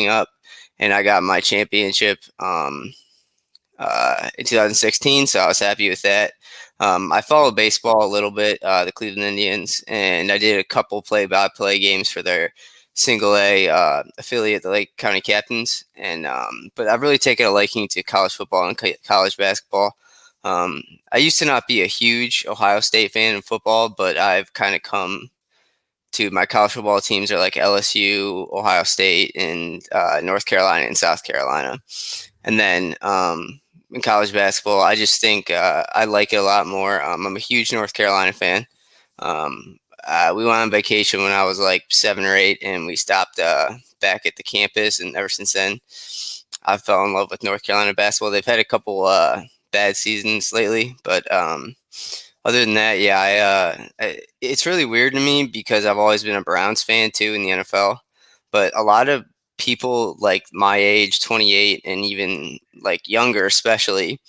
up, and I got my championship in 2016, so I was happy with that. I followed baseball a little bit, the Cleveland Indians, and I did a couple play-by-play games for their Single A affiliate, the Lake County Captains. And but I've really taken a liking to college football and college basketball. Um, I used to not be a huge Ohio State fan in football, but I've kind of come to my college football teams are like LSU, Ohio State, and North Carolina and South Carolina. And then in college basketball, I just think I like it a lot more. I'm a huge North Carolina fan. We went on vacation when I was like 7 or 8, and we stopped back at the campus. And ever since then, I fell in love with North Carolina basketball. They've had a couple bad seasons lately, but other than that, yeah, it's really weird to me because I've always been a Browns fan too in the NFL. But a lot of people like my age, 28, and even like younger, especially,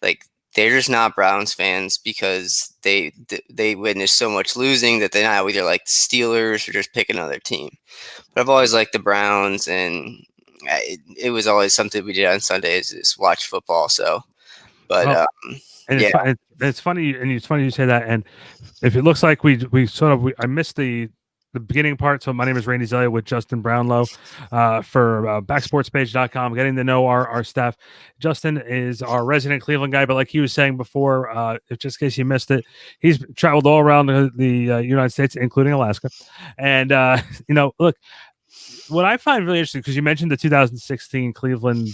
like they're just not Browns fans because they witness so much losing that they now either like the Steelers or just pick another team. But I've always liked the Browns, and it was always something we did on Sundays is watch football. So, but Well, and yeah. it's funny, and it's funny you say that. And if it looks like I missed the beginning part. So my name is Randy Zellea with Justin Brownlow for backsportspage.com, getting to know our staff. Justin is our resident Cleveland guy, but like he was saying before, just in case you missed it, he's traveled all around the United States, including Alaska. And, look, what I find really interesting, because you mentioned the 2016 Cleveland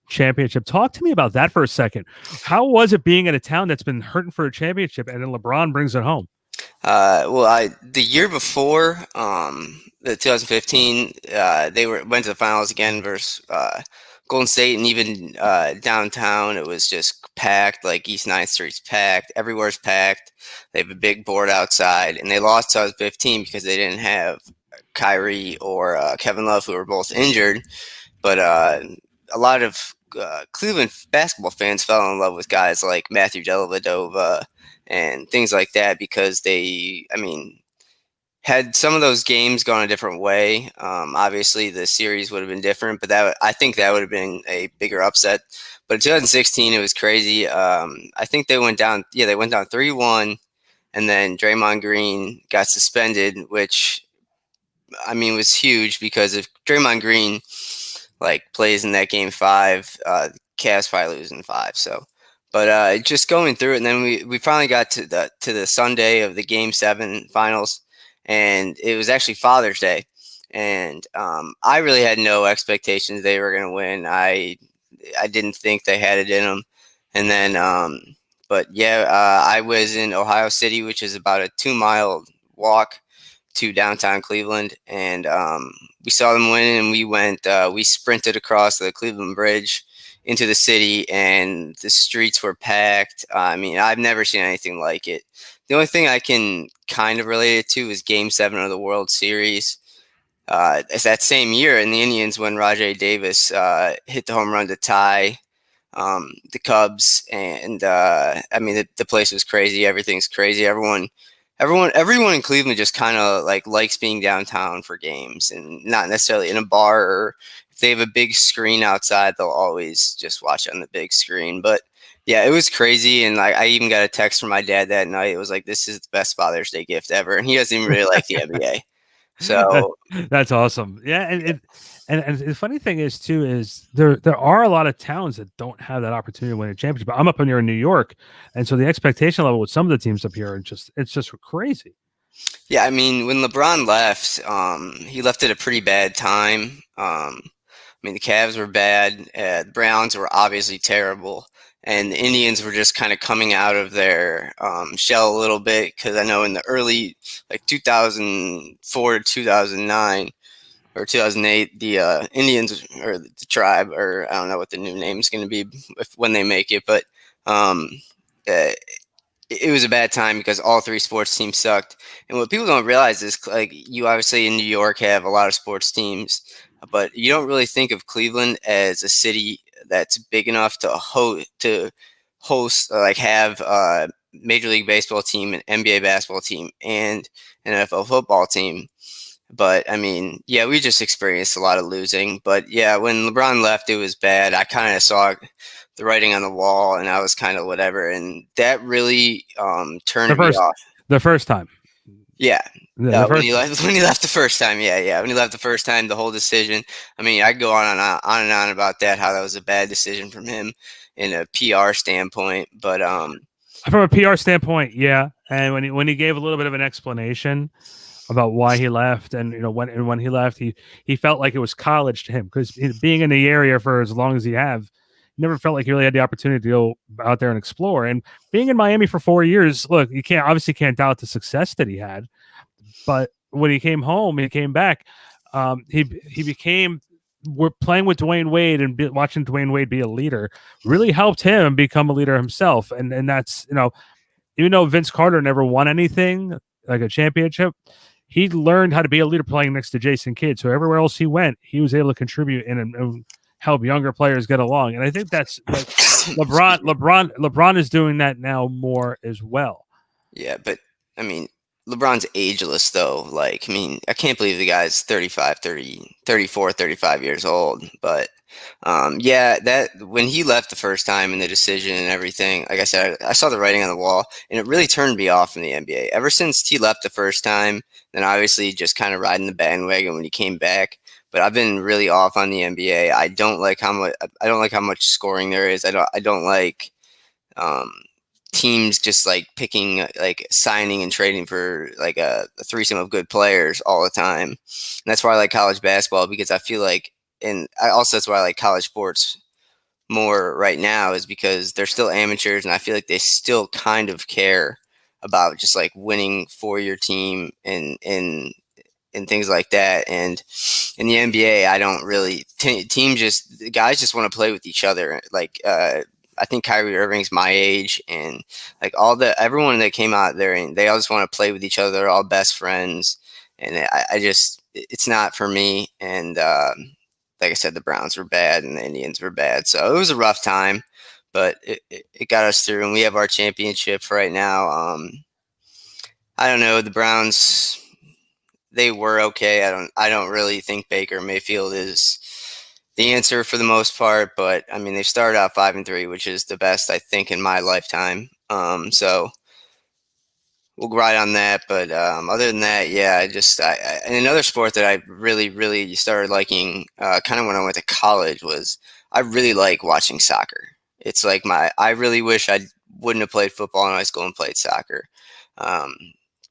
championship. Talk to me about that for a second. How was it being in a town that's been hurting for a championship, and then LeBron brings it home? The year before, the 2015, they went to the finals again versus Golden State, and even downtown, it was just packed. Like East 9th Street's packed, everywhere's packed. They have a big board outside, and they lost 2015 because they didn't have Kyrie or Kevin Love, who were both injured. But a lot of Cleveland basketball fans fell in love with guys like Matthew Dellavedova and things like that because had some of those games gone a different way, obviously the series would have been different. But I think that would have been a bigger upset. But in 2016, it was crazy. I think they went down. Yeah, they went down 3-1, and then Draymond Green got suspended, which was huge because if Draymond Green plays in that game 5, Cavs probably lose in 5. So, but just going through it, and then we finally got to the Sunday of the Game 7 finals, and it was actually Father's Day, and I really had no expectations they were going to win. I didn't think they had it in them, and then but yeah, I was in Ohio City, which is about a 2-mile walk to downtown Cleveland, and we saw them win, and we sprinted across the Cleveland Bridge into the city, and the streets were packed. I've never seen anything like it. The only thing I can kind of relate it to is Game 7 of the World Series. It's that same year, and the Indians, when Rajay Davis hit the home run to tie the Cubs, and the place was crazy. Everything's crazy. Everyone in Cleveland just kind of likes being downtown for games, and not necessarily in a bar, or if they have a big screen outside, they'll always just watch on the big screen. But yeah, it was crazy. And I even got a text from my dad that night. It was like, this is the best Father's Day gift ever. And he doesn't even really like the NBA. So That's awesome. Yeah, and the funny thing is too is there are a lot of towns that don't have that opportunity to win a championship. I'm up here in New York, and so the expectation level with some of the teams up here it's just crazy. yeah, when LeBron left, he left at a pretty bad time. The Cavs were bad. The Browns were obviously terrible. And the Indians were just kind of coming out of their shell a little bit, because I know in the early, 2004 to 2009 or 2008, the Indians, or the tribe, or I don't know what the new name is going to be when they make it, but um, uh, it was a bad time because all 3 sports teams sucked. And what people don't realize is, you obviously in New York have a lot of sports teams, but you don't really think of Cleveland as a city that's big enough to host, have a Major League Baseball team, an NBA basketball team, and an NFL football team. But I mean, yeah, we just experienced a lot of losing. But yeah, when LeBron left, it was bad. I kind of saw the writing on the wall, and I was kind of whatever, and that really The turned me first, off. the first time, Yeah, the when first he time. left, when he left the first time, yeah, when he left the first time, the whole decision. I mean, I could go on and on about that, how that was a bad decision from him in a PR standpoint. But From a PR standpoint, yeah. And when he gave a little bit of an explanation about why he left, and when he left, he felt like it was college to him because being in the area for as long as he have, he never felt like he really had the opportunity to go out there and explore. And being in Miami for 4 years, look, you can't doubt the success that he had. But when he came home, he came back. He became we're playing with Dwayne Wade and watching Dwayne Wade be a leader really helped him become a leader himself. And that's even though Vince Carter never won anything like a championship, he learned how to be a leader playing next to Jason Kidd. So everywhere else he went, he was able to contribute and help younger players get along. And I think that's like excuse me. LeBron is doing that now more as well. Yeah, but I mean, LeBron's ageless though. Like, I mean, I can't believe the guy's 35, 30, 34, 35 years old. But yeah, that when he left the first time and the decision and everything, like I said, I saw the writing on the wall, and it really turned me off from the NBA. Ever since he left the first time, then obviously just kind of riding the bandwagon when he came back. But I've been really off on the NBA. I don't like how much. I don't like how much scoring there is. I don't like um, teams just like picking, like signing and trading for like a threesome of good players all the time. And that's why I like college basketball, because I feel like, and I also that's why I like college sports more right now, is because they're still amateurs, and I feel like they still kind of care about just like winning for your team and things like that. And in the NBA, I don't really teams just guys just want to play with each other. Like I think Kyrie Irving's my age, and like everyone that came out there, and they all just want to play with each other. They're all best friends, and I just it's not for me. And like I said, the Browns were bad and the Indians were bad, so it was a rough time, but it got us through, and we have our championship right now. I don't know, the Browns, they were okay. I don't really think Baker Mayfield is the answer for the most part, but I mean they started out 5-3, which is the best I think in my lifetime. So we'll ride on that. But other than that, yeah, and another sport that I really really started liking, kind of when I went to college, was I really like watching soccer. It's like I really wish I wouldn't have played football in high school and played soccer. Um,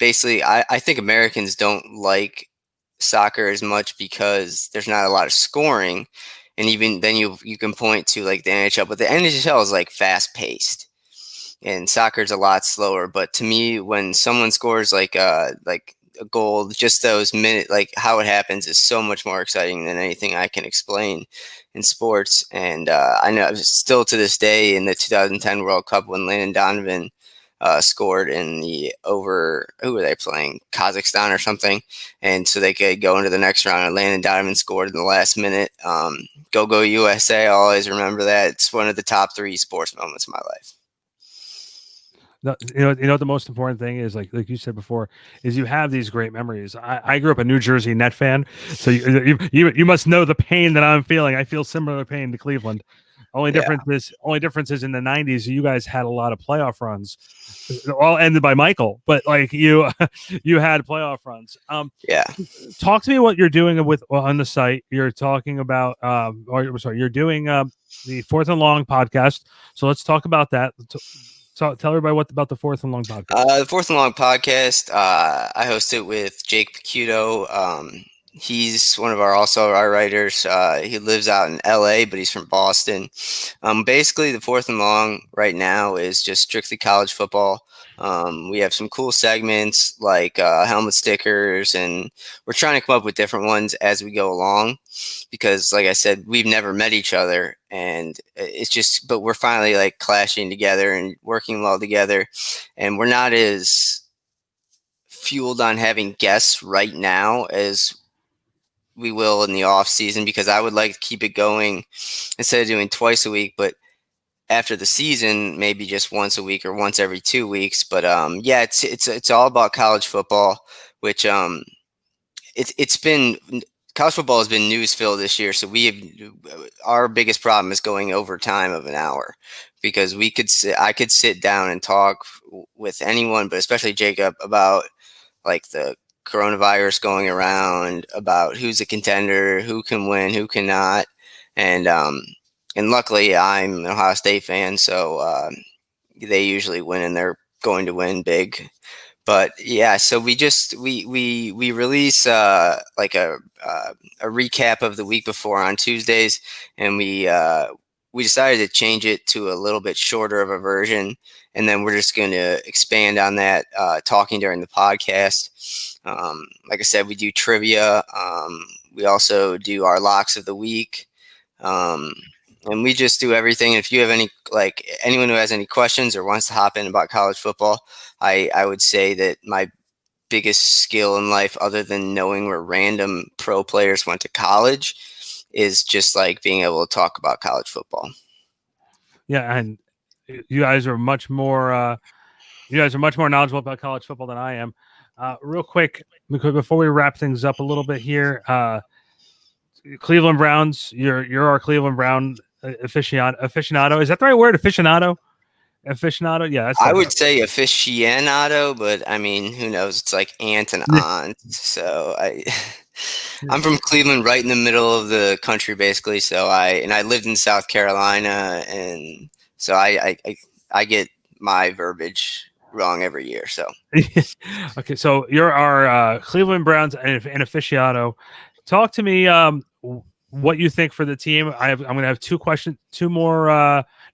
Basically, I think Americans don't like soccer as much because there's not a lot of scoring, and even then you can point to like the NHL, but the NHL is like fast paced, and soccer's a lot slower. But to me, when someone scores like a goal, just those minutes, like how it happens, is so much more exciting than anything I can explain in sports. And I know still to this day in the 2010 World Cup when Landon Donovan scored in the over, who were they playing, Kazakhstan or something, and so they could go into the next round. And Landon Donovan scored in the last minute. Go USA! I'll always remember that. It's one of the top three sports moments of my life. You know what the most important thing is, like you said before, is you have these great memories. I grew up a New Jersey Net fan, so you must know the pain that I'm feeling. I feel similar pain to Cleveland. Yeah, Only difference is in the '90s, you guys had a lot of playoff runs, all ended by Michael, but like you you had playoff runs. yeah. Talk to me what you're doing with on the site. You're talking about or sorry, you're doing the Fourth and Long podcast. So let's talk about that. So tell everybody what about the Fourth and Long podcast. The Fourth and Long podcast, I host it with Jake Picciuto. He's one of our writers. He lives out in LA, but he's from Boston. Basically, the Fourth and Long right now is just strictly college football. We have some cool segments like helmet stickers, and we're trying to come up with different ones as we go along, because like I said, we've never met each other, and it's just, but we're finally like clashing together and working well together, and we're not as fueled on having guests right now as we will in the off season, because I would like to keep it going instead of doing twice a week, but after the season, maybe just once a week or once every 2 weeks. But yeah, it's all about college football, which it's been college football has been news filled this year. So our biggest problem is going over time of an hour because I could sit down and talk with anyone, but especially Jacob about like the coronavirus going around, about who's a contender, who can win, who cannot, and and luckily I'm an Ohio State fan, so they usually win and they're going to win big. But yeah, so we release like a recap of the week before on Tuesdays, and we decided to change it to a little bit shorter of a version, and then we're just going to expand on that talking during the podcast. Like I said, we do trivia. We also do our locks of the week. Um, and we just do everything. If you have anyone who has any questions or wants to hop in about college football, I would say that my biggest skill in life, other than knowing where random pro players went to college, is just like being able to talk about college football. Yeah, and you guys are much more. You guys are much more knowledgeable about college football than I am. Real quick, before we wrap things up a little bit here, Cleveland Browns. You're our Cleveland Brown aficionado. Is that the right word? Aficionado. Aficionado. Yeah, that's. I would say aficionado, but I mean, who knows? It's like aunt and aunt. So I'm from Cleveland, right in the middle of the country, basically. So I lived in South Carolina, and so I get my verbiage wrong every year. So Okay, so you're our Cleveland Browns and aficionado. Talk to me. What you think for the team? I'm going to have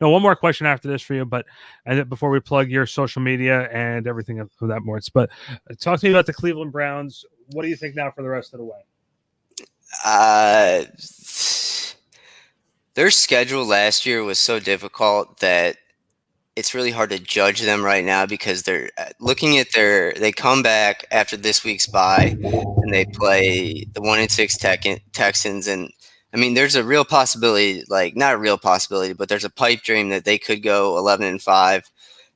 one more question after this for you. But and before we plug your social media and everything of that sorts, but talk to me about the Cleveland Browns. What do you think now for the rest of the way? Their schedule last year was so difficult that it's really hard to judge them right now because they're looking at they come back after this week's bye and they play the 1-6 Texans. And I mean, there's a real possibility, like not a real possibility, but there's a pipe dream that they could go 11-5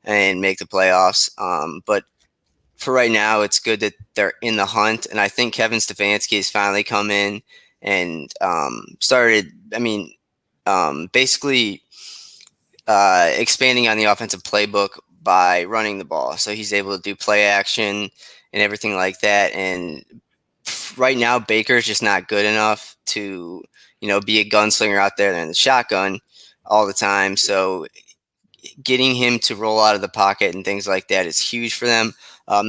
and make the playoffs. But for right now, it's good that they're in the hunt. And I think Kevin Stefanski has finally come in and started, basically expanding on the offensive playbook by running the ball. So he's able to do play action and everything like that. And right now, Baker's just not good enough to, be a gunslinger out there in the shotgun all the time. So getting him to roll out of the pocket and things like that is huge for them.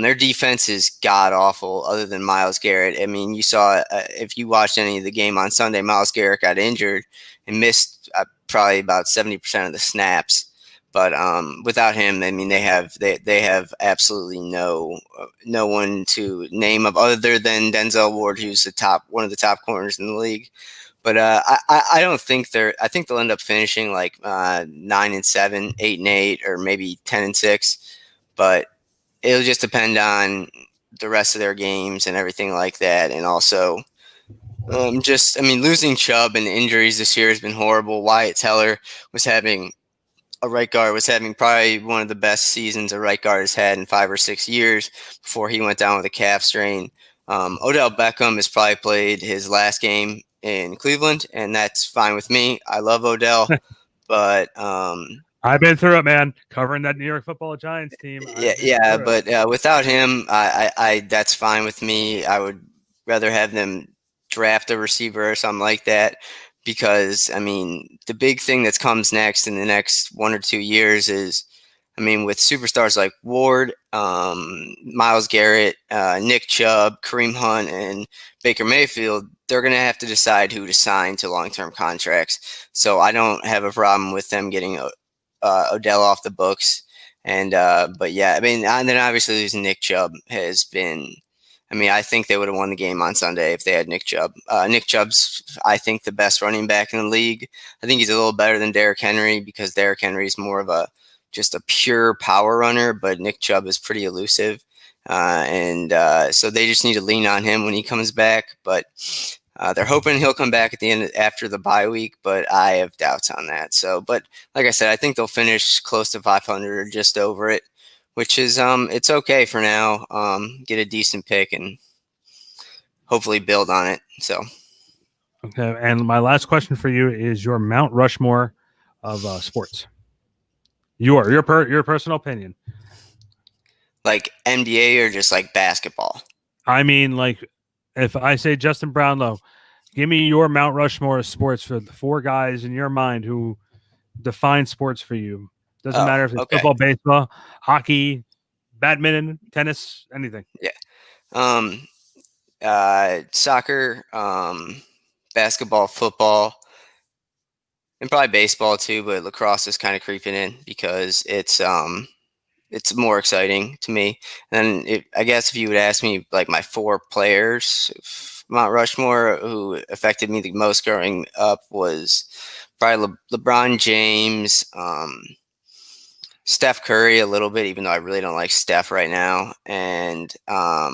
Their defense is god awful, other than Myles Garrett. I mean, you saw if you watched any of the game on Sunday, Myles Garrett got injured and missed probably about 70% of the snaps. But without him, I mean, they have absolutely no one to name of other than Denzel Ward, who's one of the top corners in the league. But I don't think I think they'll end up finishing like 9-7, 8-8, or maybe 10-6. But it'll just depend on the rest of their games and everything like that. And also, losing Chubb and injuries this year has been horrible. Wyatt Teller right guard was having probably one of the best seasons a right guard has had in 5 or 6 years before he went down with a calf strain. Odell Beckham has probably played his last game in Cleveland, and that's fine with me. I love Odell, but I've been through it, man. Covering that New York Football Giants team. But without him, I that's fine with me. I would rather have them draft a receiver or something like that, because I mean, the big thing that comes next in the next 1 or 2 years is, with superstars like Ward, Myles Garrett, Nick Chubb, Kareem Hunt, and Baker Mayfield, they're going to have to decide who to sign to long-term contracts. So I don't have a problem with them getting Odell off the books. And but yeah, and then obviously losing Nick Chubb has been. I think they would have won the game on Sunday if they had Nick Chubb. Nick Chubb's, I think, the best running back in the league. I think he's a little better than Derrick Henry, because Derrick Henry is more of just a pure power runner, but Nick Chubb is pretty elusive. So they just need to lean on him when he comes back. But they're hoping he'll come back after the bye week, but I have doubts on that. So, but like I said, I think they'll finish close to 500 or just over it, which is it's okay for now. Get a decent pick, and hopefully build on it. So, Okay. And my last question for you is your Mount Rushmore of sports. Your personal opinion. like NBA or just like basketball? I mean, like, if I say Justin Brownlow, give me your Mount Rushmore of sports for the 4 guys in your mind who define sports for you. Doesn't Oh, matter if it's okay. football, baseball, hockey, badminton, tennis, anything. Yeah. Um, Soccer, basketball, football, and probably baseball too. But lacrosse is kind of creeping in because it's more exciting to me. And I guess if you would ask me like my 4 players, Mount Rushmore, who affected me the most growing up was probably LeBron James, Steph Curry a little bit, even though I really don't like Steph right now, and uh,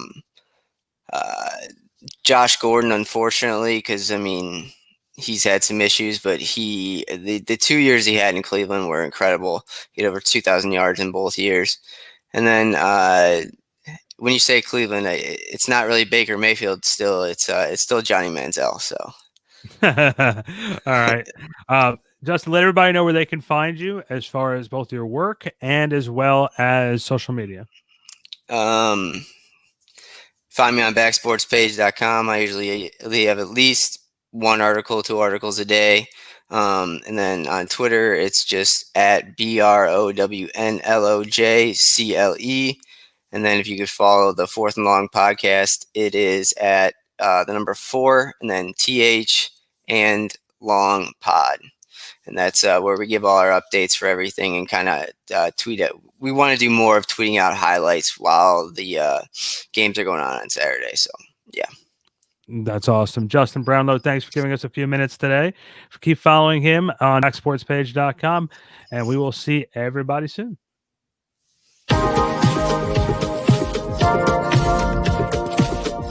Josh Gordon, unfortunately, because I mean he's had some issues, but the 2 years he had in Cleveland were incredible. He had over 2,000 yards in both years, and then when you say Cleveland, it's not really Baker Mayfield. Still, it's still Johnny Manziel. So, All right. Justin, let everybody know where they can find you as far as both your work and as well as social media. um, find me on backsportspage.com. I usually have at least 1 article, 2 articles a day. And then on Twitter, it's just at BROWNLOJCLE. And then if you could follow the Fourth and Long podcast, it is at the number 4 and then TH and Long Pod. And that's where we give all our updates for everything and kind of tweet it. We want to do more of tweeting out highlights while the games are going on Saturday. So, yeah. That's awesome. Justin Brownlow, thanks for giving us a few minutes today. Keep following him on backsportspage.com, and we will see everybody soon.